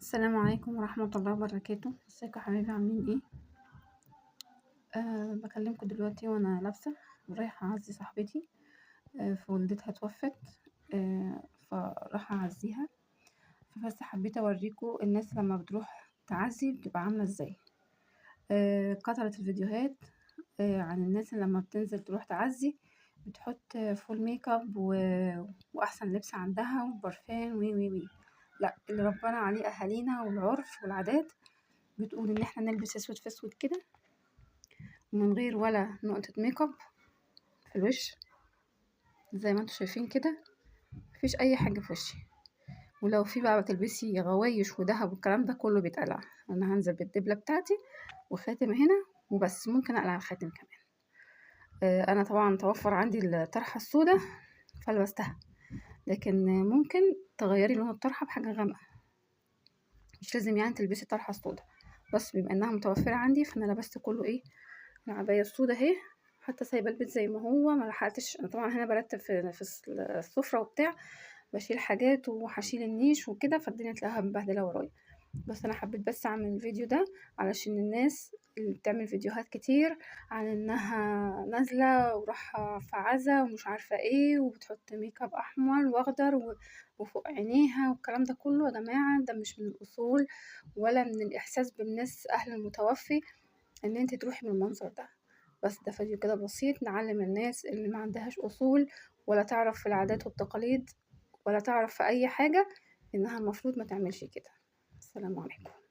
السلام عليكم ورحمة الله وبركاته. ازيكم يا حبايبي، عاملين ايه؟ بكلمكم دلوقتي وانا لابسة ورايحة اعزي صاحبتي. فوالدتها توفت. فراح اعزيها. فبس حبيت اوريكم الناس لما بتروح تعزي بتبقى عاملة ازاي. كترت الفيديوهات عن الناس اللي لما بتنزل تروح تعزي بتحط فول ميك اب واحسن لبس عندها وبرفان وي وي وي. لا، اللي ربنا عليه اهالينا والعرف والعادات بتقول ان احنا نلبس اسود في اسود كده من غير ولا نقطة ميك اب في الوش، زي ما انتوا شايفين كده. مفيش اي حاجة في وشي، ولو في بقى بتلبسي غوايش ودهب والكلام ده كله بيتقلع. انا هنزل بالدبلة بتاعتي وخاتم هنا وبس، ممكن اقلع الخاتم كمان. انا طبعا توفر عندي الطرحة السوداء فلبستها، لكن ممكن تغيري لون الطرحة بحاجة غامقة، مش لازم يعني تلبسي الطرحة السوداء، بس بما انها متوفرة عندي فانا لبست كله ايه، العباية السوداء اهي. حتى سايبه البيت زي ما هو، ما لحقتش. انا طبعا هنا برتب في السفره وبتاع، بشيل حاجات وهشيل النيش وكده، فالدنيا تلاقيها مبهدله ورايا. بس انا حبيت بس اعمل الفيديو ده علشان الناس اللي بتعمل فيديوهات كتير عن انها نازله وراحه في عزا ومش عارفه ايه وبتحط ميك اب احمر واخضر وفوق عينيها والكلام ده كله، يا جماعه ده مش من الاصول ولا من الاحساس بالناس اهل المتوفي ان انت تروحي من المنظر ده. بس ده فيديو كده بسيط نعلم الناس اللي ما عندهاش اصول ولا تعرف في العادات والتقاليد ولا تعرف في اي حاجة انها المفروض ما تعملش كده. السلام عليكم.